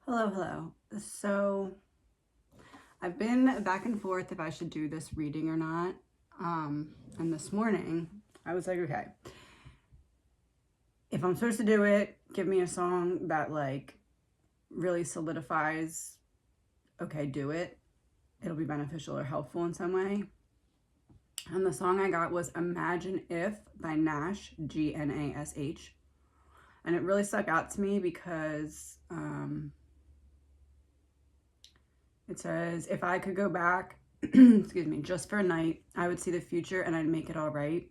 Hello, hello. So I've been back and forth if I should do this reading or not. And this morning I was like, okay, if I'm supposed to do it, give me a song that like really solidifies, okay, do it. It'll be beneficial or helpful in some way. And the song I got was Imagine If by Nash, Gnash. And it really stuck out to me because it says, if I could go back, excuse me, just for a night, I would see the future and I'd make it all right.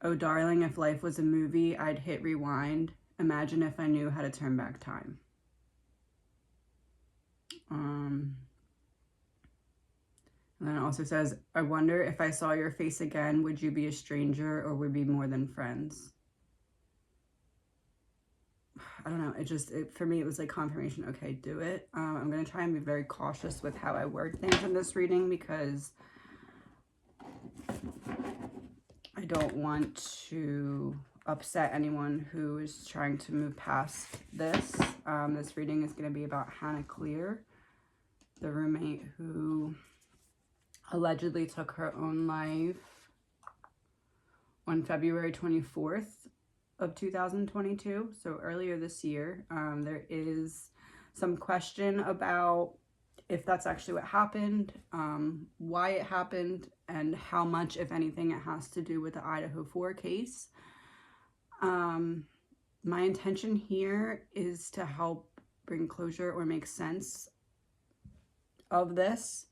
Oh, darling, if life was a movie, I'd hit rewind. Imagine if I knew how to turn back time. And then it also says, I wonder if I saw your face again, would you be a stranger or would we be more than friends? I don't know. For me, it was like confirmation. Okay, do it. I'm going to try and be very cautious with how I word things in this reading because I don't want to upset anyone who is trying to move past this. This reading is going to be about Hannah Cleere, the roommate who allegedly took her own life on February 24th of 2022, so earlier this year. There is some question about if that's actually what happened, why it happened, and how much, if anything, it has to do with the Idaho 4 case. My intention here is to help bring closure or make sense of this.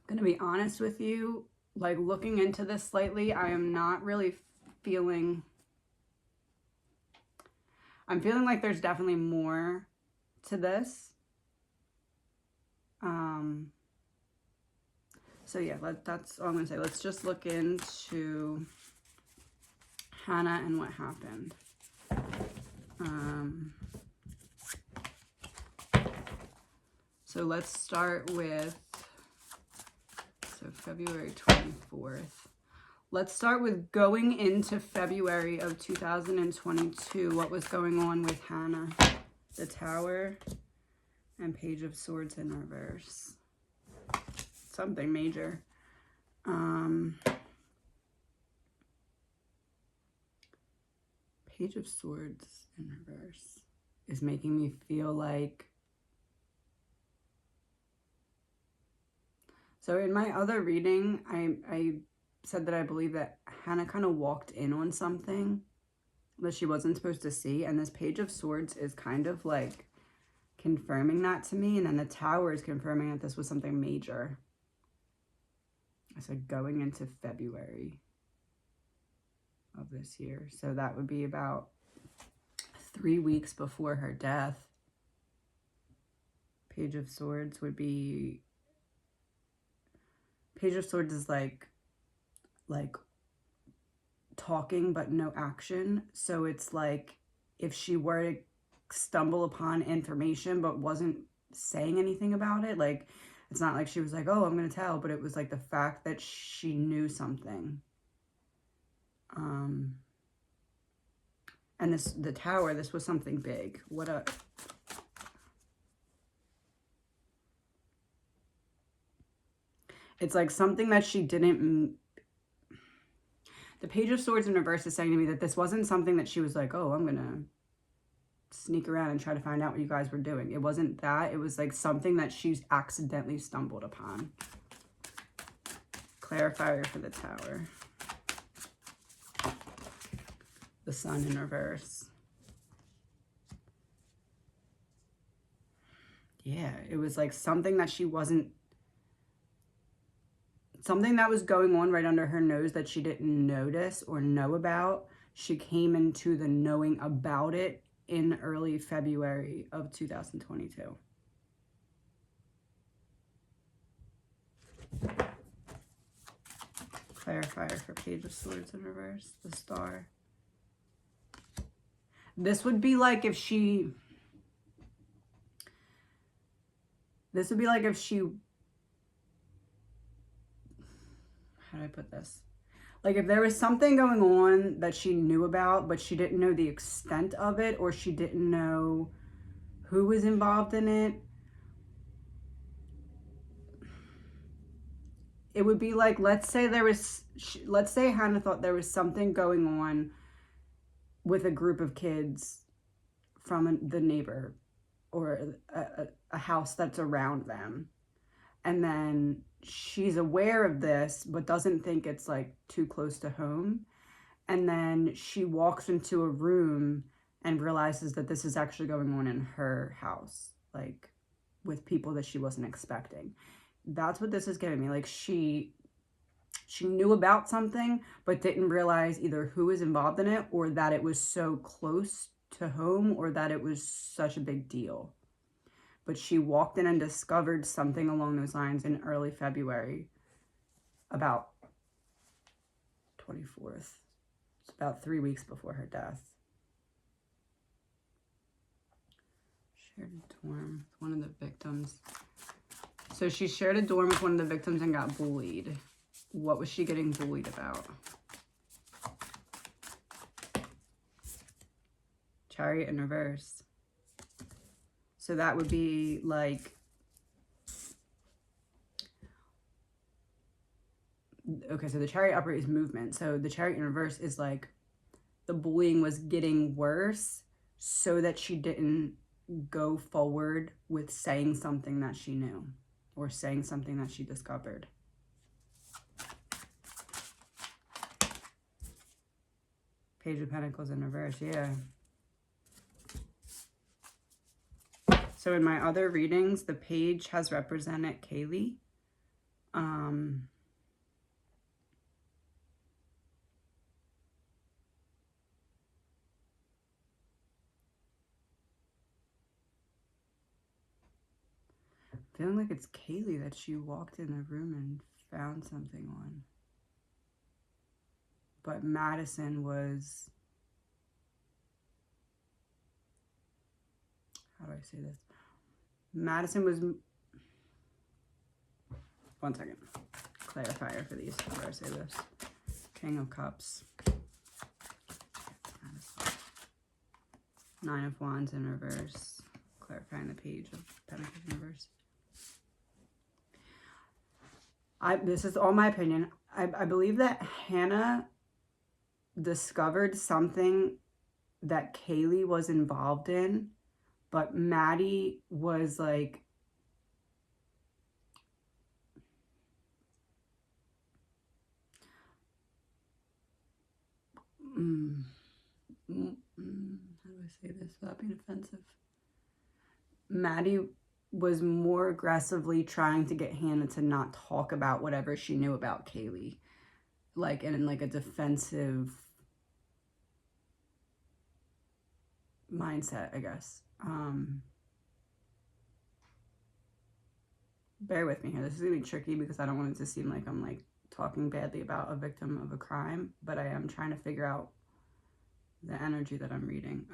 I'm going to be honest with you, like looking into this slightly, I am not really feeling, I'm feeling like there's definitely more to this. So yeah, that's all I'm gonna say. Let's just look into Hannah and what happened. So let's start with, so February 24th. Let's start with going into February of 2022. What was going on with Hannah? The Tower and Page of Swords in reverse. Something major. Page of Swords in reverse is making me feel like, so in my other reading, I said that I believe that Hannah kind of walked in on something that she wasn't supposed to see, and this Page of Swords is kind of like confirming that to me, and then the Tower is confirming that this was something major. I said going into February of this year, so that would be about 3 weeks before her death. Page of Swords would be, Page of Swords is like talking but no action. So it's like if she were to stumble upon information but wasn't saying anything about it, like it's not like she was like, oh, I'm gonna tell, but it was like the fact that she knew something. And the Tower, this was something big. It's like something that she didn't. The Page of Swords in reverse is saying to me that this wasn't something that she was like, oh, I'm gonna sneak around and try to find out what you guys were doing. It wasn't that. It was like something that she's accidentally stumbled upon. Clarifier for the Tower. The Sun in reverse. Yeah, it was like something that she wasn't, something that was going on right under her nose that she didn't notice or know about. She came into the knowing about it in early February of 2022. Clarifier for Page of Swords in reverse, the Star. This would be like if she, how do I put this? Like if there was something going on that she knew about, but she didn't know the extent of it, or she didn't know who was involved in it, it would be like, let's say Hannah thought there was something going on with a group of kids from the neighbor or a house that's around them. And then she's aware of this, but doesn't think it's like too close to home. And then she walks into a room and realizes that this is actually going on in her house, like with people that she wasn't expecting. That's what this is giving me. Like she knew about something, but didn't realize either who was involved in it, or that it was so close to home, or that it was such a big deal. But she walked in and discovered something along those lines in early February, about 24th. It's about 3 weeks before her death. Shared a dorm with one of the victims. So she shared a dorm with one of the victims and got bullied. What was she getting bullied about? Chariot in reverse. So that would be like, okay, so the chariot upright is movement. So the chariot in reverse is like the bullying was getting worse so that she didn't go forward with saying something that she knew or saying something that she discovered. Page of Pentacles in reverse, yeah. So in my other readings, the page has represented Kaylee. Feeling like it's Kaylee that she walked in the room and found something on. But Madison was, how do I say this? Madison was, one second, clarifier for these, how do I say this? King of Cups. Nine of Wands in reverse. Clarifying the page of Pentacles in reverse. This is all my opinion. I believe that Hannah discovered something that Kaylee was involved in, but Maddie was like, how do I say this without being offensive? Maddie was more aggressively trying to get Hannah to not talk about whatever she knew about Kaylee, like in like a defensive mindset, I guess. Bear with me here. This is gonna be tricky because I don't want it to seem like I'm like talking badly about a victim of a crime, but I am trying to figure out the energy that I'm reading.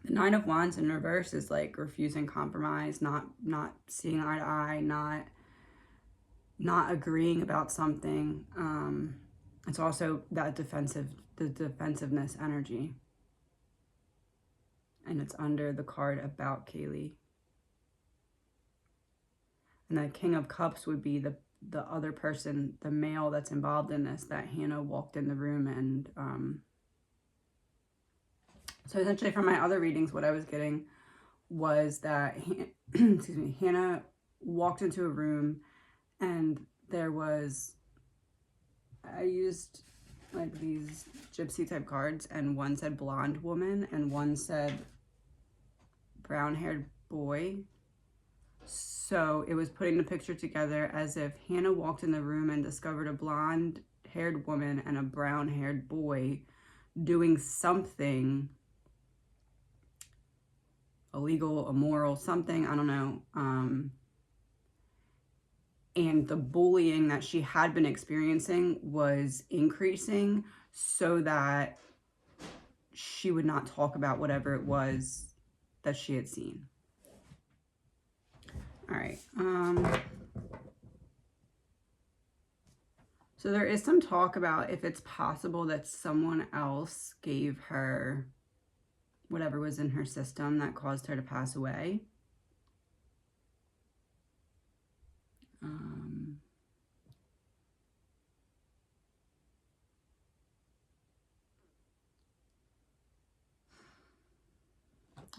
The Nine of Wands in reverse is like refusing compromise, not seeing eye to eye, not agreeing about something. It's also that the defensiveness energy. And it's under the card about Kaylee. And the King of Cups would be the other person, the male that's involved in this, that Hannah walked in the room and so essentially from my other readings, what I was getting was that, excuse me, Hannah walked into a room and there was, I used like these gypsy type cards, and one said blonde woman and one said brown haired boy. So it was putting the picture together as if Hannah walked in the room and discovered a blonde haired woman and a brown haired boy doing something illegal, immoral, something, I don't know. And the bullying that she had been experiencing was increasing so that she would not talk about whatever it was that she had seen. All right. So there is some talk about if it's possible that someone else gave her whatever was in her system that caused her to pass away.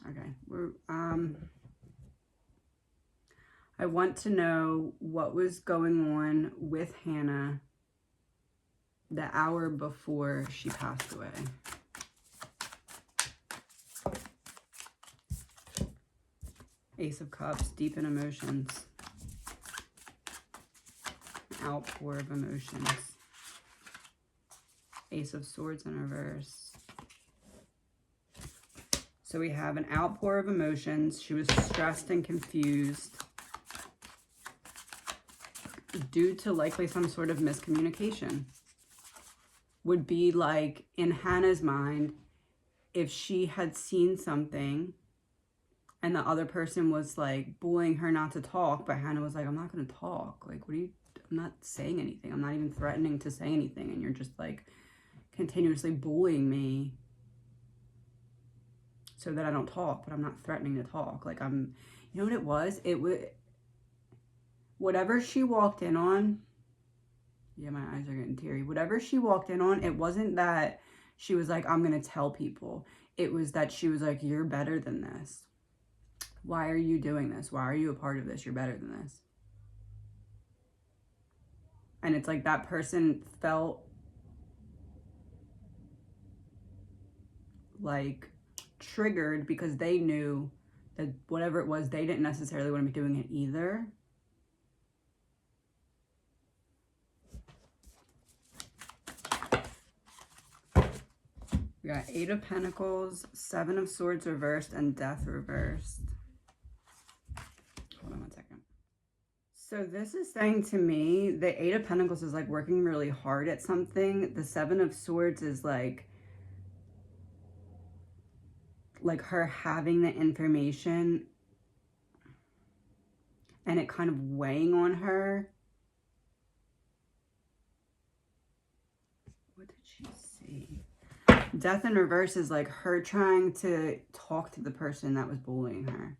Okay, I want to know what was going on with Hannah the hour before she passed away. Ace of Cups, deep in emotions. Outpour of emotions. Ace of Swords in reverse. So we have an outpour of emotions. She was stressed and confused due to likely some sort of miscommunication. Would be like, in Hannah's mind, if she had seen something and the other person was like bullying her not to talk, but Hannah was like, I'm not going to talk. Like, what are you, I'm not saying anything. I'm not even threatening to say anything. And you're just like continuously bullying me so that I don't talk, but I'm not threatening to talk. Like, you know what it was? Whatever she walked in on, yeah, my eyes are getting teary. Whatever she walked in on, it wasn't that she was like, I'm going to tell people. It was that she was like, you're better than this. Why are you doing this? Why are you a part of this? You're better than this. And it's like that person felt like triggered because they knew that whatever it was, they didn't necessarily want to be doing it either. We got 8 of Pentacles, 7 of Swords reversed, and Death reversed. Hold on one second. So this is saying to me, the 8 of Pentacles is like working really hard at something. The 7 of Swords is like her having the information and it kind of weighing on her. What did she see? Death in reverse is like her trying to talk to the person that was bullying her.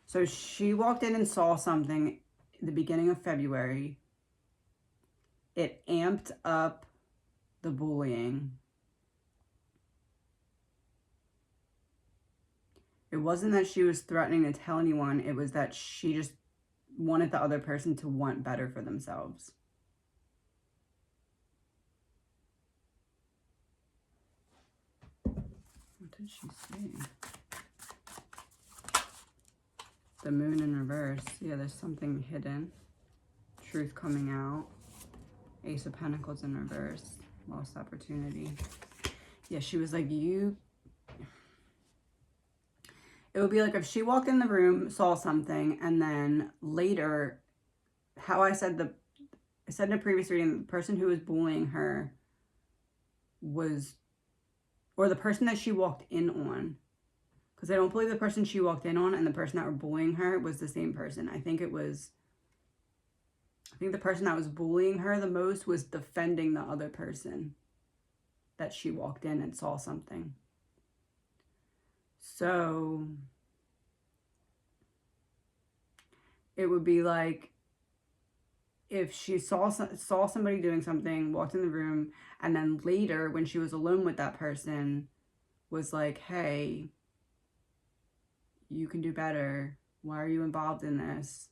So she walked in and saw something at the beginning of February. It amped up the bullying. It wasn't that she was threatening to tell anyone. It was that she just wanted the other person to want better for themselves. What did she say? The Moon in reverse. Yeah, there's something hidden. Truth coming out. Ace of Pentacles in reverse. Lost opportunity. Yeah, she was like, it would be like if she walked in the room, saw something, and then later, how I said in a previous reading, the person who was bullying her was, or the person that she walked in on, because I don't believe the person she walked in on and the person that were bullying her was the same person. I think the person that was bullying her the most was defending the other person that she walked in and saw something. So it would be like if she saw somebody doing something, walked in the room, and then later when she was alone with that person was like, hey, you can do better. Why are you involved in this?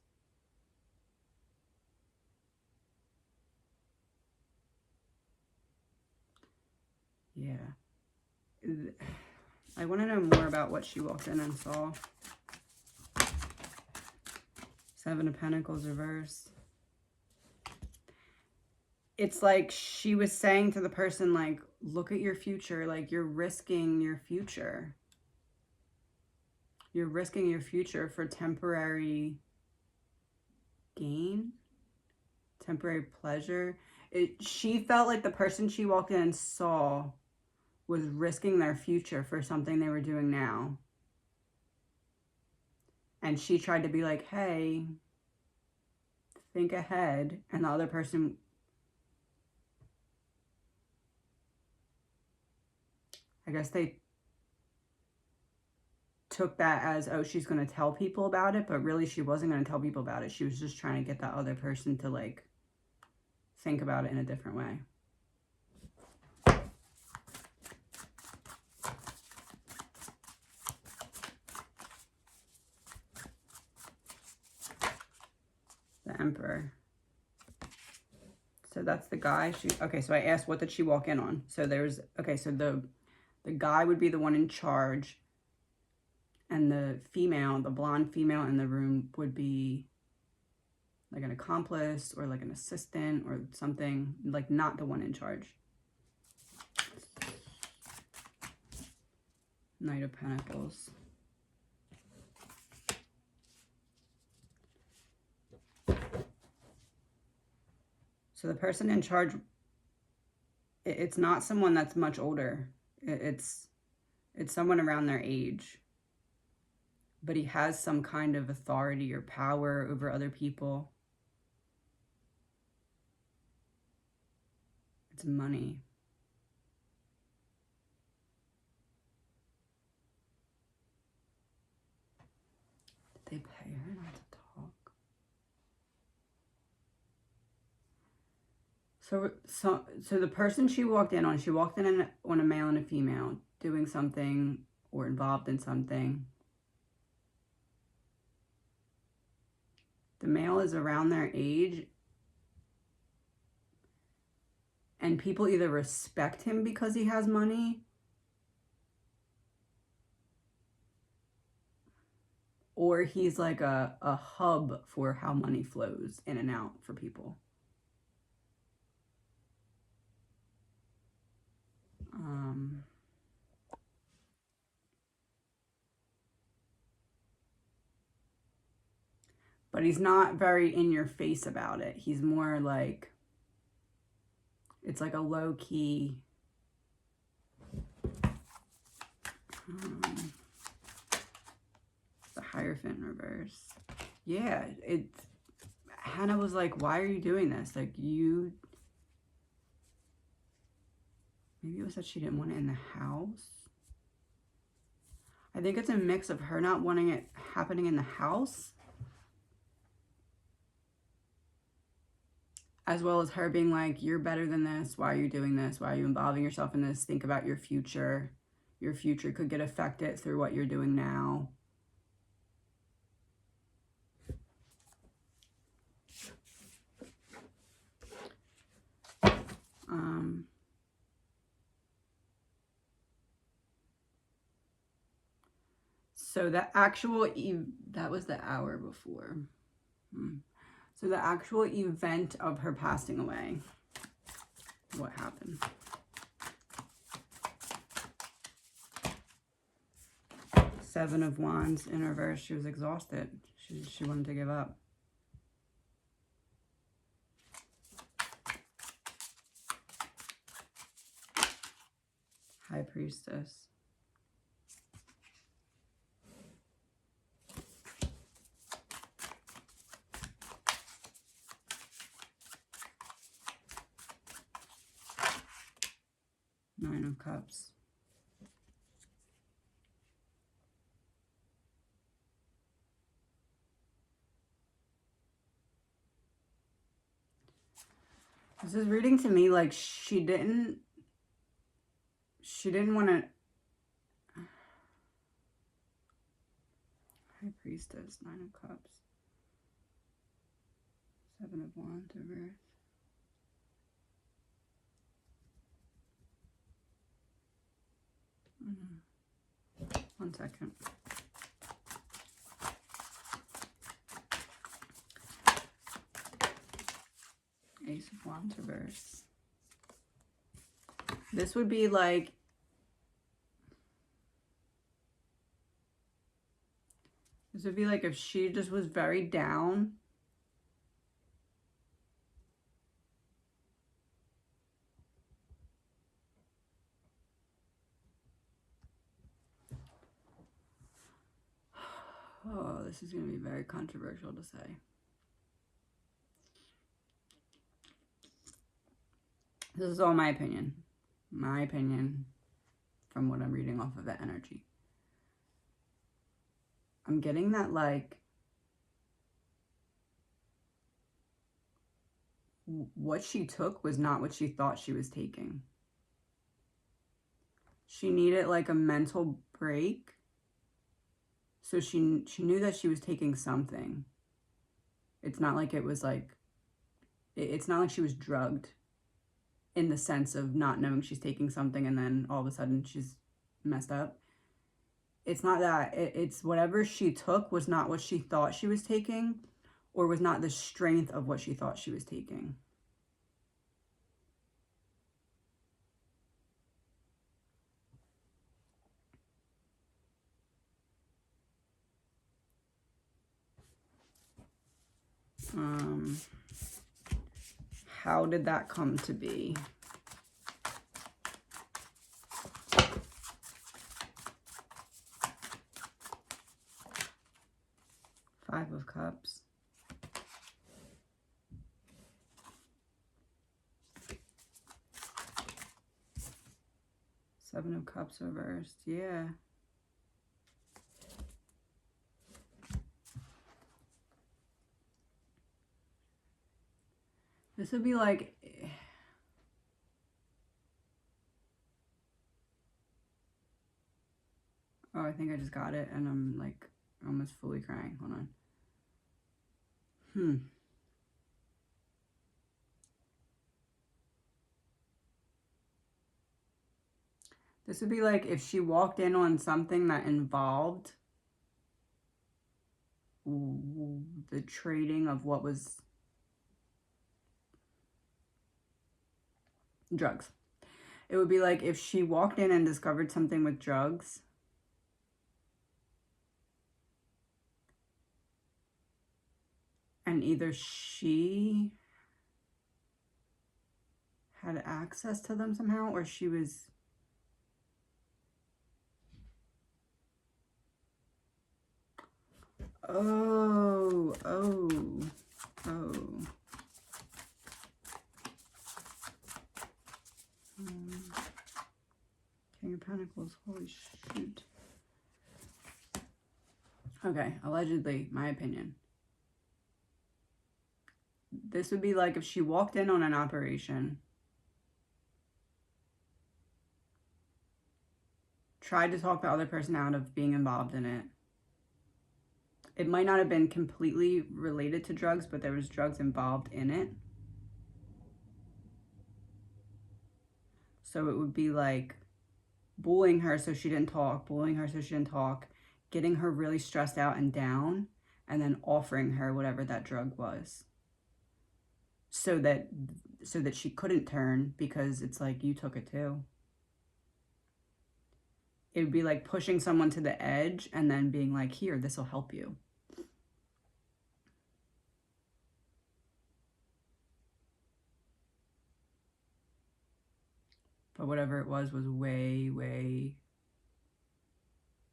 Yeah. I want to know more about what she walked in and saw. 7 of Pentacles reversed. It's like she was saying to the person, like, look at your future. Like, you're risking your future. You're risking your future for temporary gain, temporary pleasure. She felt like the person she walked in and saw was risking their future for something they were doing now. And she tried to be like, hey, think ahead, and the other person, I guess they took that as, oh, she's going to tell people about it, but really she wasn't going to tell people about it. She was just trying to get that other person to like think about it in a different way. The Emperor. So that's the guy. Okay, so I asked, what did she walk in on? So there's, okay, so the guy would be the one in charge, and the female, the blonde female in the room would be like an accomplice or like an assistant or something, like not the one in charge. Knight of Pentacles. So the person in charge, it's not someone that's much older. It's someone around their age. But he has some kind of authority or power over other people. It's money. Did they pay her not to talk? So the person she walked in on a male and a female doing something or involved in something. The male is around their age, and people either respect him because he has money, or he's like a hub for how money flows in and out for people. But he's not very in your face about it. He's more like, it's like a low key. The Hierophant in reverse. Yeah, Hannah was like, why are you doing this? Like, maybe it was that she didn't want it in the house. I think it's a mix of her not wanting it happening in the house, as well as her being like, you're better than this. Why are you doing this? Why are you involving yourself in this? Think about your future. Your future could get affected through what you're doing now. So the actual, that was the hour before. So the actual event of her passing away, what happened? Seven of Wands in reverse. She was exhausted. She wanted to give up. High Priestess. Nine of Cups. This is reading to me like she didn't want to. High Priestess, Nine of Cups. Seven of Wands reverse. One second. Ace of Wands reverse. This would be like, if she just was very down. Oh, this is going to be very controversial to say. This is all my opinion. My opinion from what I'm reading off of the energy. I'm getting that, like, what she took was not what she thought she was taking. She needed, like, a mental break. So she knew that she was taking something. It's not like it was, like, it's not like she was drugged in the sense of not knowing she's taking something and then all of a sudden she's messed up. It's not that. It's whatever she took was not what she thought she was taking, or was not the strength of what she thought she was taking. How did that come to be? Five of Cups. Seven of Cups reversed. Yeah. This would be like... Oh, I think I just got it and I'm like almost fully crying. Hold on. This would be like if she walked in on something that involved the trading of what was drugs. It would be like if she walked in and discovered something with drugs. And either she had access to them somehow, or she was... Oh. King of Pentacles, holy shoot. Okay, allegedly, my opinion. This would be like if she walked in on an operation, tried to talk the other person out of being involved in it. It might not have been completely related to drugs, but there was drugs involved in it. So it would be like bullying her so she didn't talk, getting her really stressed out and down, and then offering her whatever that drug was. So that she couldn't turn, because it's like, you took it too. It would be like pushing someone to the edge and then being like, here, this will help you. But whatever it was way, way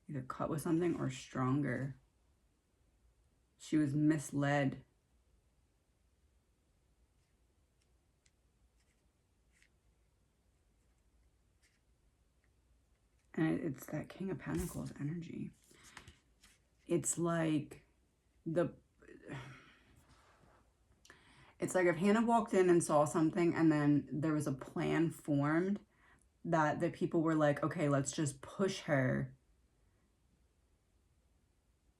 either cut with something or stronger. She was misled. And it's that King of Pentacles energy. It's like it's like if Hannah walked in and saw something and then there was a plan formed that the people were like, okay, let's just push her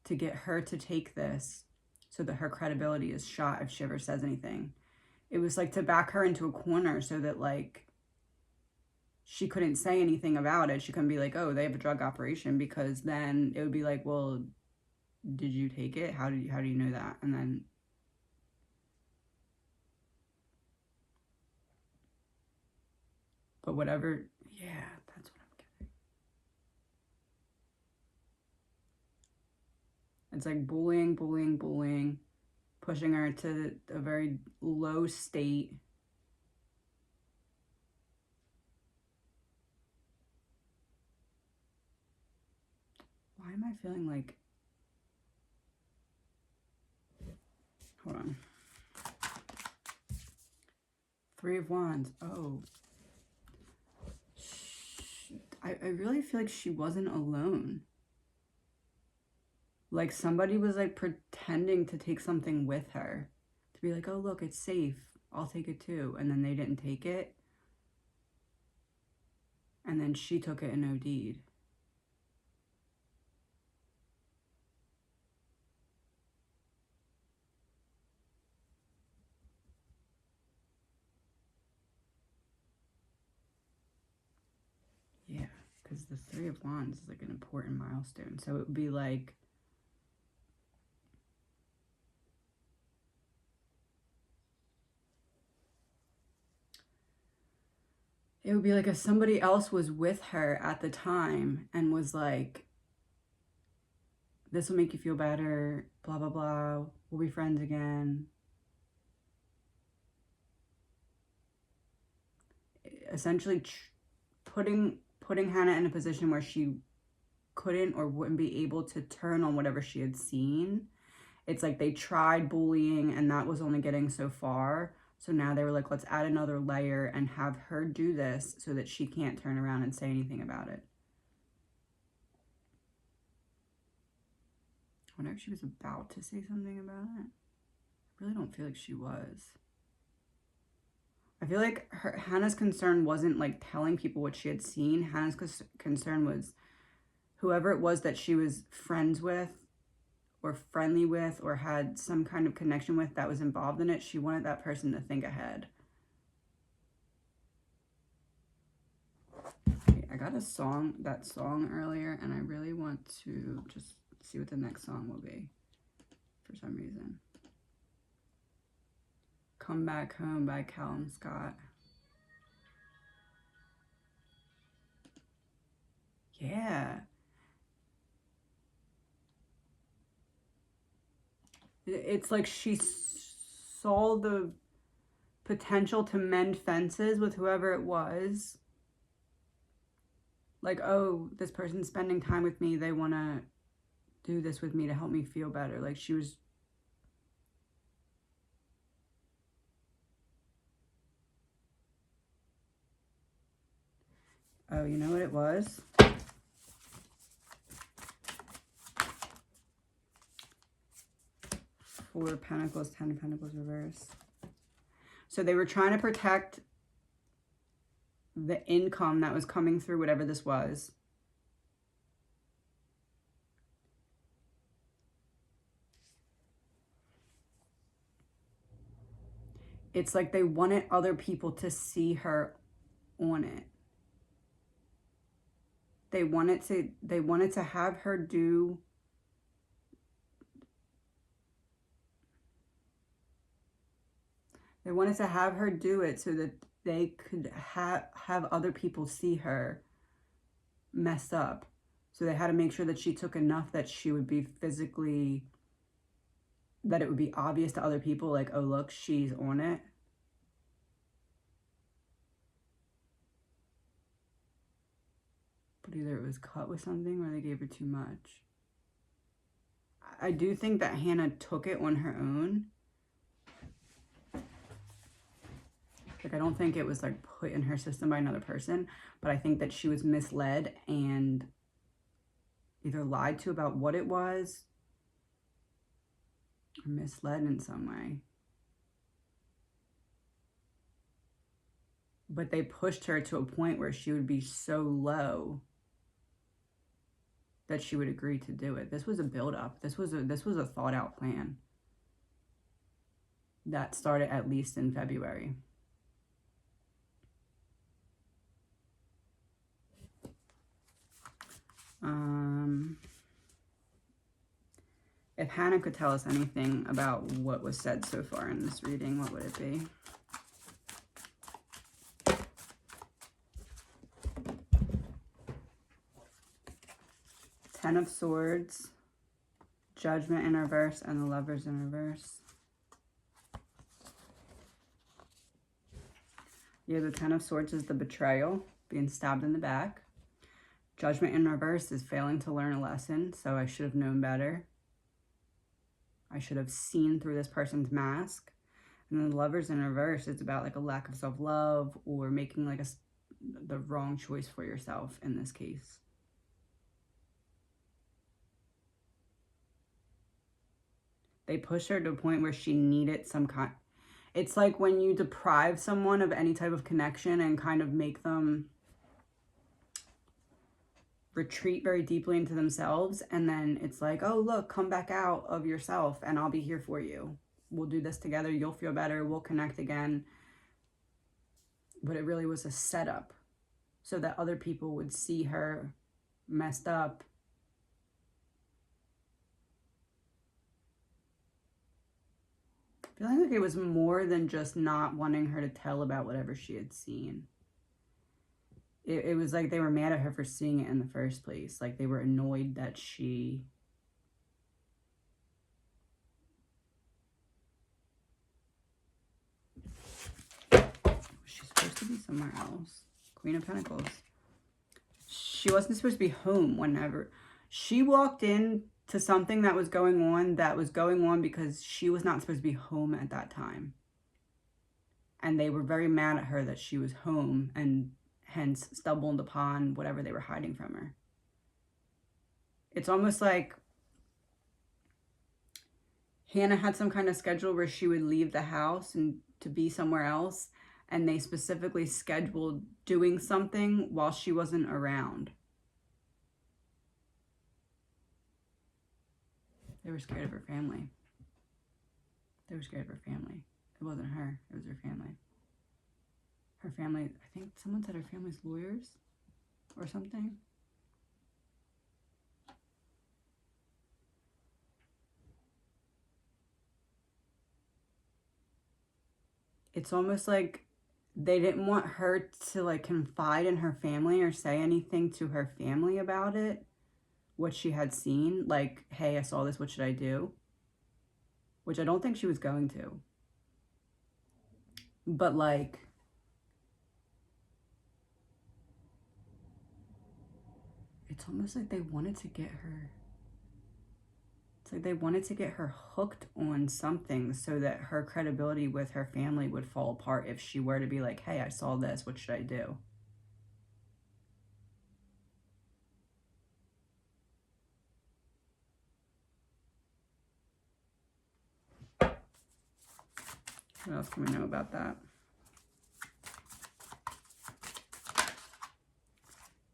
to get her to take this so that her credibility is shot if she ever says anything. It was like to back her into a corner so that, like, she couldn't say anything about it. She couldn't be like, oh, they have a drug operation, because then it would be like, well, did you take it? How do you know that? And then but whatever, yeah, that's what I'm getting. It's like bullying, pushing her to a very low state. Why am I feeling like... Hold on. Three of Wands. Oh. I really feel like she wasn't alone. Like somebody was like pretending to take something with her. To be like, oh look, it's safe. I'll take it too. And then they didn't take it. And then she took it and OD'd. Yeah, because the Three of Wands is like an important milestone. So it would be like, if somebody else was with her at the time and was like, this will make you feel better, blah, blah, blah, we'll be friends again. Essentially putting Hannah in a position where she couldn't or wouldn't be able to turn on whatever she had seen. It's like they tried bullying and that was only getting so far. So now they were like, let's add another layer and have her do this so that she can't turn around and say anything about it. I wonder if she was about to say something about it. I really don't feel like she was. I feel like Hannah's concern wasn't like telling people what she had seen. Hannah's concern was whoever it was that she was friends with or friendly with or had some kind of connection with that was involved in it. She wanted that person to think ahead. Okay, I got that song earlier, and I really want to just see what the next song will be for some reason. Come Back Home by Callum Scott. Yeah. It's like she saw the potential to mend fences with whoever it was. Like, oh, this person's spending time with me. They want to do this with me to help me feel better. Like she was... Oh, you know what it was? Four of Pentacles, 10 of Pentacles reverse. So they were trying to protect the income that was coming through whatever this was. It's like they wanted other people to see her on it. They wanted to have her do... They wanted to have her do it so that they could have other people see her messed up. So they had to make sure that she took enough that she would be physically... that it would be obvious to other people, like, oh, look, she's on it. But either it was cut with something or they gave her too much. I do think that Hannah took it on her own. Like, I don't think it was, like, put in her system by another person. But I think that she was misled and either lied to about what it was or misled in some way. But they pushed her to a point where she would be so low that she would agree to do it. This was a build-up. This was a thought-out plan that started at least in February. If Hannah could tell us anything about what was said so far in this reading, what would it be? Ten of Swords, Judgment in reverse, and the Lovers in reverse. Yeah, the Ten of Swords is the betrayal, being stabbed in the back. Judgment in reverse is failing to learn a lesson, so I should have known better. I should have seen through this person's mask. And the Lovers in reverse, it's about like a lack of self-love or making like the wrong choice for yourself in this case. They pushed her to a point where she needed some kind. It's like when you deprive someone of any type of connection and kind of make them retreat very deeply into themselves. And then it's like, oh, look, come back out of yourself and I'll be here for you. We'll do this together. You'll feel better. We'll connect again. But it really was a setup so that other people would see her messed up. Feeling like it was more than just not wanting her to tell about whatever she had seen. It was like they were mad at her for seeing it in the first place. Like they were annoyed that she's supposed to be somewhere else. Queen of Pentacles. She wasn't supposed to be home whenever. She walked in to something that was going on because she was not supposed to be home at that time. And they were very mad at her that she was home and hence stumbled upon whatever they were hiding from her. It's almost like Hannah had some kind of schedule where she would leave the house and to be somewhere else, and they specifically scheduled doing something while she wasn't around. They were scared of her family. They were scared of her family. It wasn't her, it was her family. Her family, I think someone said her family's lawyers or something. It's almost like they didn't want her to like confide in her family or say anything to her family about it, what she had seen. Like, hey, I saw this, what should I do? Which I don't think she was going to. But like, it's almost like they wanted to get her. It's like they wanted to get her hooked on something so that her credibility with her family would fall apart if she were to be like, hey, I saw this, what should I do? What else can we know about that?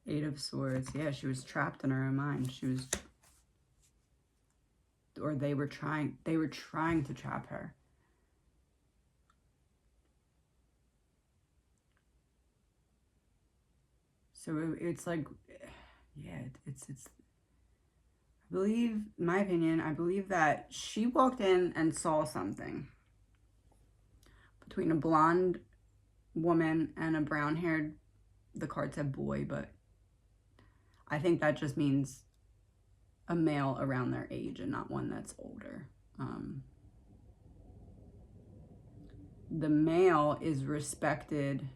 Eight of Swords. Yeah, she was trapped in her own mind. She was, or they were trying to trap her. So it's like, yeah, it's I believe, in my opinion, I believe that she walked in and saw something between a blonde woman and a brown-haired, the card said boy, but I think that just means a male around their age and not one that's older. The male is respected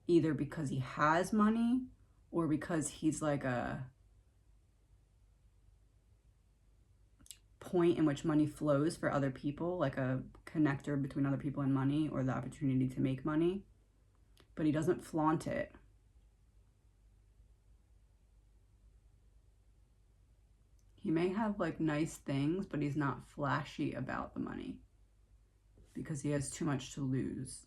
either because he has money or because he's like a point in which money flows for other people, like a connector between other people and money, or the opportunity to make money, but he doesn't flaunt it. He may have like nice things, but he's not flashy about the money because he has too much to lose.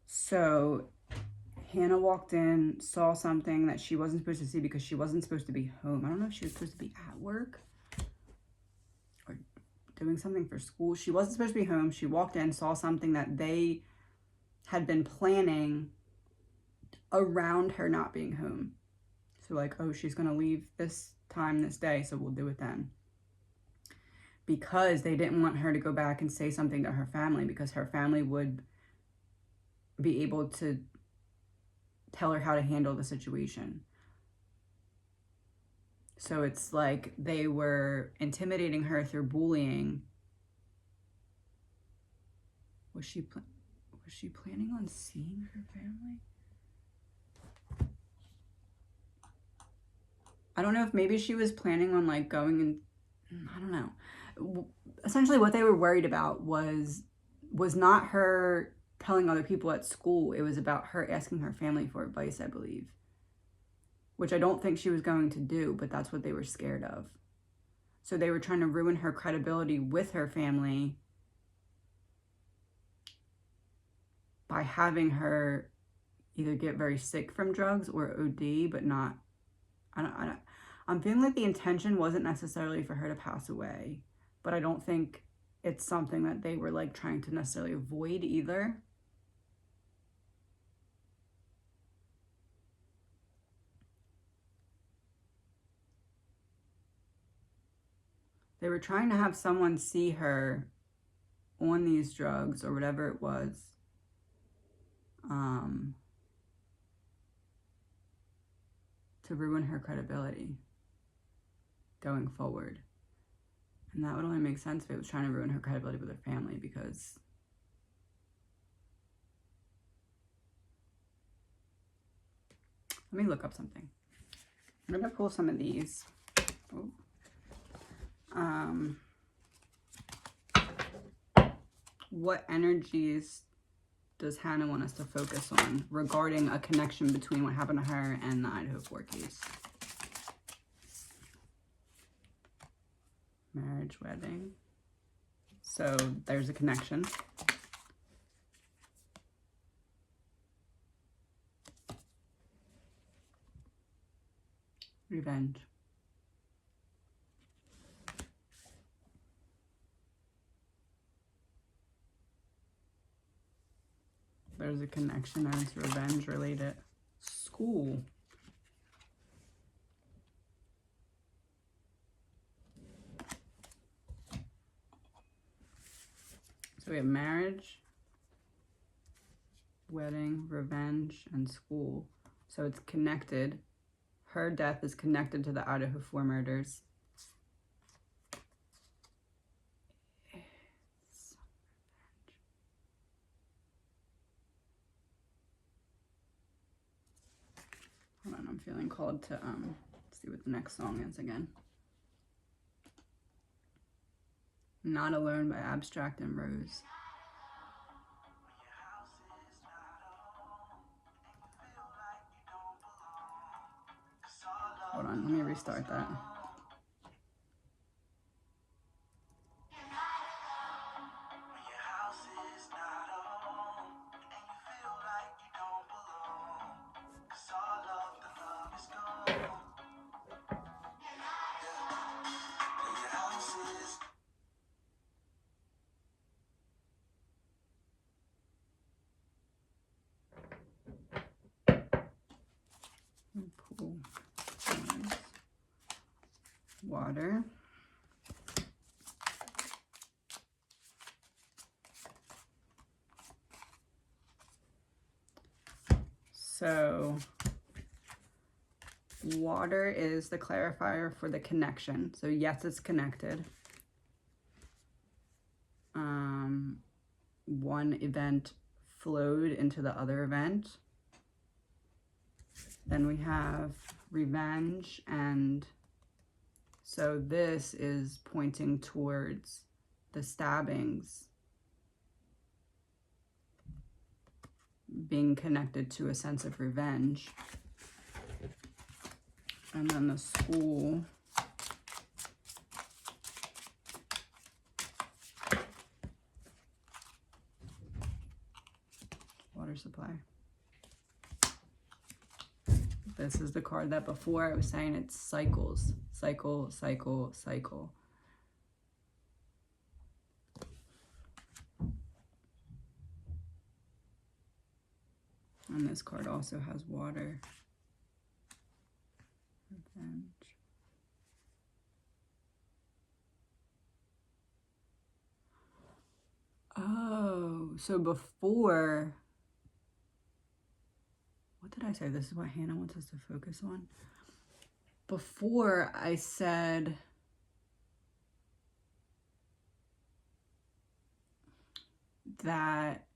So Hannah walked in, saw something that she wasn't supposed to see because she wasn't supposed to be home. I don't know if she was supposed to be at work or doing something for school. She wasn't supposed to be home. She walked in, saw something that they had been planning around her not being home. So like, oh, she's going to leave this time, this day, so we'll do it then. Because they didn't want her to go back and say something to her family, because her family would be able to tell her how to handle the situation. So it's like they were intimidating her through bullying. Was she planning on seeing her family? I don't know if maybe she was planning on like going and, I don't know. Essentially what they were worried about was not her telling other people at school. It was about her asking her family for advice, I believe. Which I don't think she was going to do, but that's what they were scared of. So they were trying to ruin her credibility with her family by having her either get very sick from drugs or OD, but not, I'm feeling like the intention wasn't necessarily for her to pass away, but I don't think it's something that they were like trying to necessarily avoid either. They were trying to have someone see her on these drugs or whatever it was, to ruin her credibility going forward. And that would only make sense if it was trying to ruin her credibility with her family, because let me look up something. I'm gonna pull some of these. Oh. What energies does Hannah want us to focus on regarding a connection between what happened to her and the Idaho 4 case? Marriage, wedding. So there's a connection. Revenge. There's a connection as revenge related. School. So we have marriage, wedding, revenge, and school. So it's connected. Her death is connected to the Idaho 4 murders. Hold on, I'm feeling called to see what the next song is again. Not Alone by Abstract and Rose. Hold on, let me restart that. Pool. Water. So water is the clarifier for the connection. So yes, it's connected. One event flowed into the other event. Then we have revenge, and so this is pointing towards the stabbings being connected to a sense of revenge. And then the school water supply. This is the card that before I was saying it's cycles. Cycle, cycle, cycle. And this card also has water. Revenge. Oh, so before, what did I say? This is what Hannah wants us to focus on. Before I said that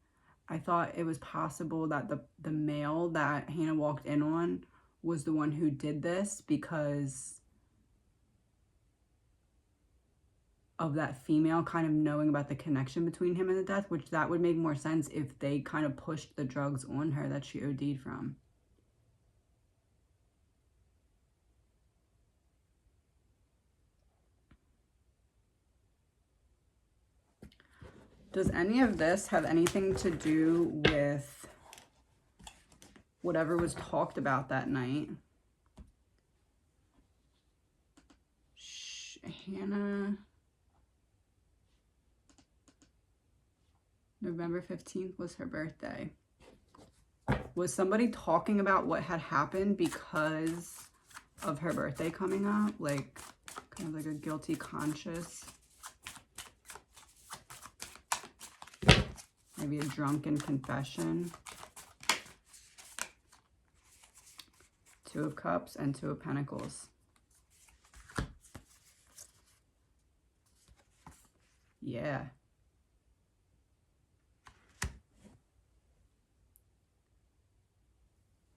I thought it was possible that the male that Hannah walked in on was the one who did this because of that female kind of knowing about the connection between him and the death, which that would make more sense if they kind of pushed the drugs on her that she OD'd from. Does any of this have anything to do with whatever was talked about that night? Hannah, November 15th was her birthday. Was somebody talking about what had happened because of her birthday coming up? Like, kind of like a guilty conscience? Maybe a drunken confession? Two of Cups and Two of Pentacles. Yeah.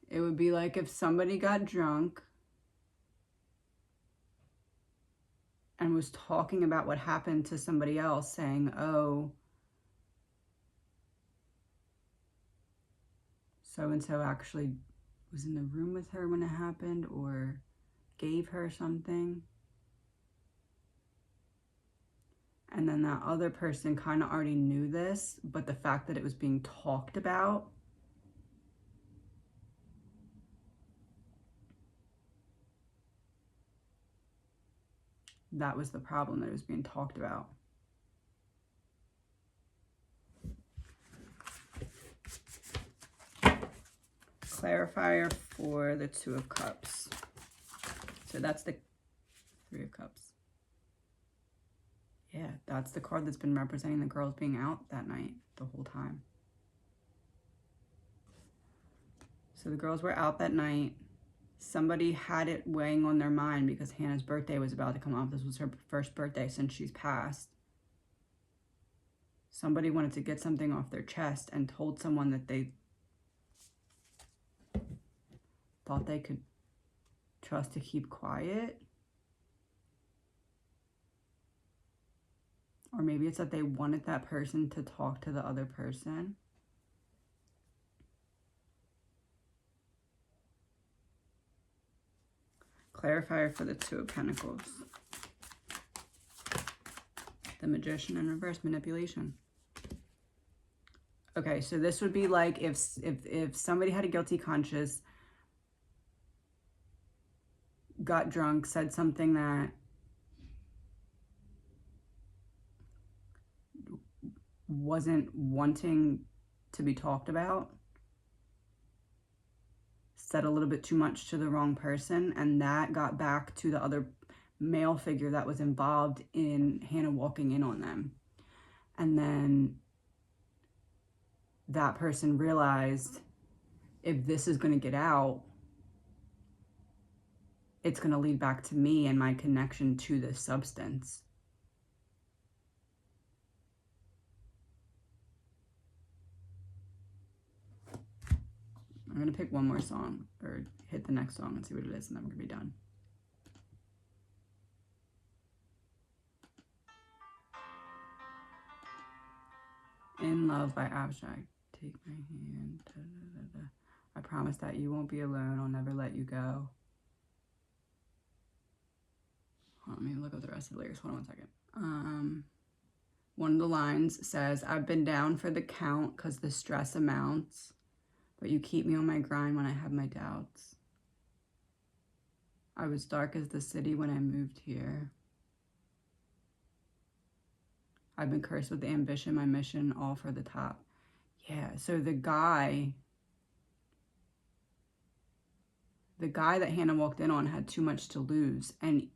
It would be like if somebody got drunk and was talking about what happened to somebody else, saying, oh, so-and-so actually was in the room with her when it happened, or gave her something. And then that other person kind of already knew this, but the fact that it was being talked about, that was the problem, that it was being talked about. Clarifier for the Two of Cups. So that's the Three of Cups. Yeah, that's the card that's been representing the girls being out that night the whole time. So the girls were out that night. Somebody had it weighing on their mind because Hannah's birthday was about to come up. This was her first birthday since she's passed. Somebody wanted to get something off their chest and told someone that they thought they could trust to keep quiet. Or maybe it's that they wanted that person to talk to the other person. Clarifier for the Two of Pentacles. The Magician in reverse, manipulation. Okay, so this would be like if somebody had a guilty conscience, got drunk, said something that wasn't wanting to be talked about, said a little bit too much to the wrong person, and that got back to the other male figure that was involved in Hannah walking in on them. And then that person realized, if this is going to get out, it's going to lead back to me and my connection to this substance. I'm going to pick one more song, or hit the next song and see what it is, and then we're going to be done. In Love by Abstract. Take my hand. Da, da, da, da. I promise that you won't be alone. I'll never let you go. Hold on, let me look up the rest of the lyrics. Hold on 1 second. One of the lines says, I've been down for the count because the stress amounts, but you keep me on my grind when I have my doubts. I was dark as the city when I moved here. I've been cursed with ambition, my mission, all for the top. Yeah, so the guy that Hannah walked in on had too much to lose. And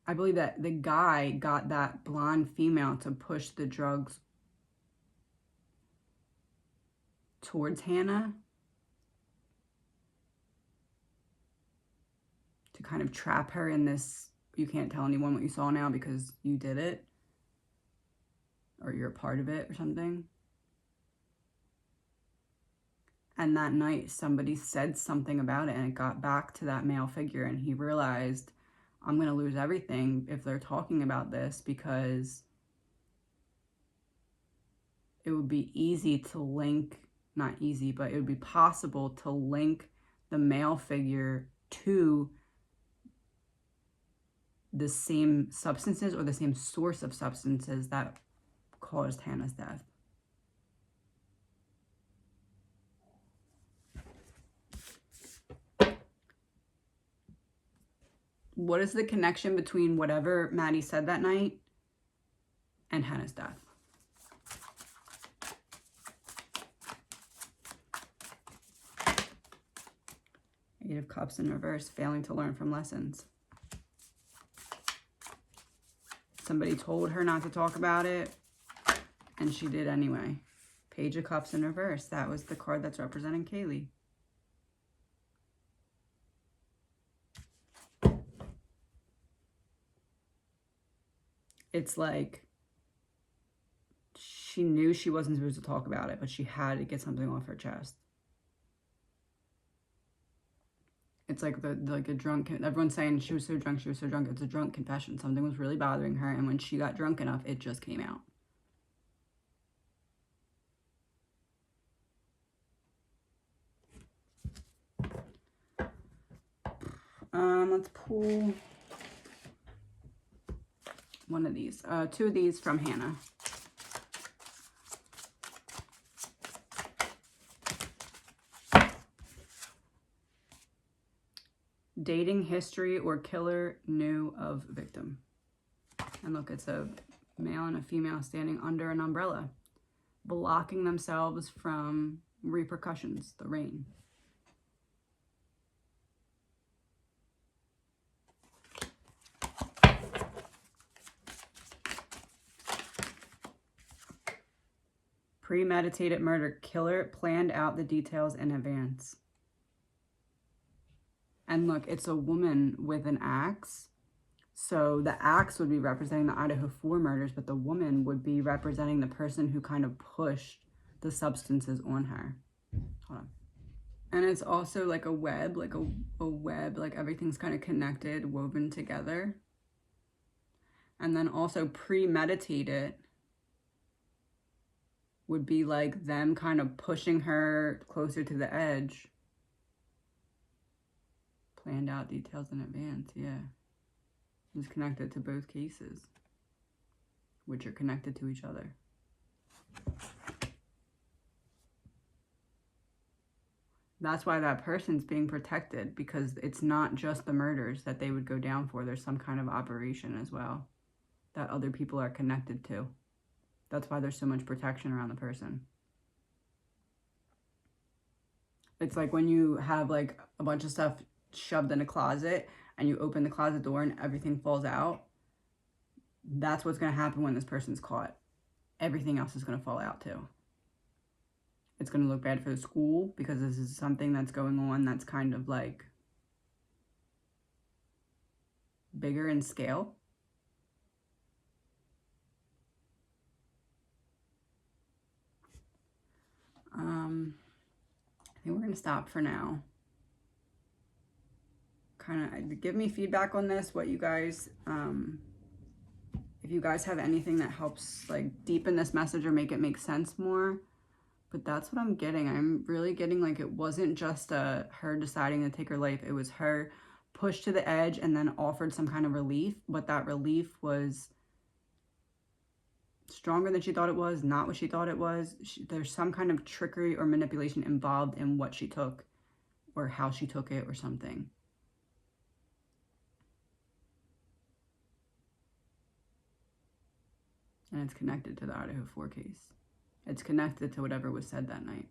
I believe that the guy got that blonde female to push the drugs towards Hannah, to kind of trap her in this, you can't tell anyone what you saw now because you did it, or you're a part of it or something. And that night, somebody said something about it, and it got back to that male figure, and he realized, I'm going to lose everything if they're talking about this, because it would be easy to link, not easy, but it would be possible to link the male figure to the same substances or the same source of substances that caused Hannah's death. What is the connection between whatever Maddie said that night and Hannah's death? Eight of Cups in reverse, failing to learn from lessons. Somebody told her not to talk about it, and she did anyway. Page of Cups in reverse. That was the card that's representing Kaylee. It's like she knew she wasn't supposed to talk about it, but she had to get something off her chest. It's like a drunk, everyone's saying she was so drunk, she was so drunk. It's a drunk confession. Something was really bothering her, and when she got drunk enough, it just came out. Let's pull one of these, two of these from Hannah. Dating history or killer knew of victim. And look, it's a male and a female standing under an umbrella, blocking themselves from repercussions, the rain. Premeditated murder. Killer planned out the details in advance. And look, it's a woman with an axe. So the axe would be representing the Idaho 4 murders, but the woman would be representing the person who kind of pushed the substances on her. Hold on. And it's also like a web, like a web, like everything's kind of connected, woven together. And then also premeditated would be like them kind of pushing her closer to the edge. Planned out details in advance, yeah. It's connected to both cases, which are connected to each other. That's why that person's being protected, because it's not just the murders that they would go down for. There's some kind of operation as well that other people are connected to. That's why there's so much protection around the person. It's like when you have like a bunch of stuff shoved in a closet and you open the closet door and everything falls out. That's what's going to happen when this person's caught. Everything else is going to fall out too. It's going to look bad for the school because this is something that's going on that's kind of like bigger in scale. I think we're going to stop for now. Kind of give me feedback on this, what you guys, if you guys have anything that helps like deepen this message or make it make sense more. But that's what I'm getting. I'm really getting like it wasn't just her deciding to take her life. It was her pushed to the edge and then offered some kind of relief. But that relief was stronger than she thought it was, not what she thought it was. There's some kind of trickery or manipulation involved in what she took or how she took it or something. And it's connected to the Idaho 4 case. It's connected to whatever was said that night.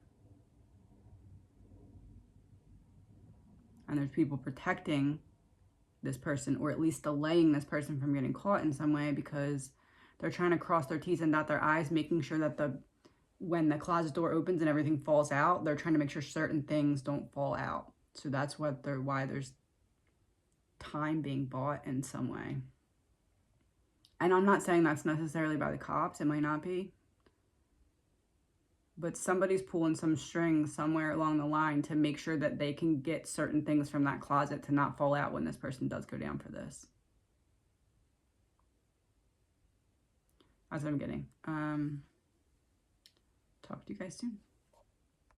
And there's people protecting this person, or at least delaying this person from getting caught in some way, because they're trying to cross their T's and dot their I's, making sure that when the closet door opens and everything falls out, they're trying to make sure certain things don't fall out. So that's why there's time being bought in some way. And I'm not saying that's necessarily by the cops. It might not be. but somebody's pulling some string somewhere along the line to make sure that they can get certain things from that closet to not fall out when this person does go down for this. That's what I'm getting. Talk to you guys soon.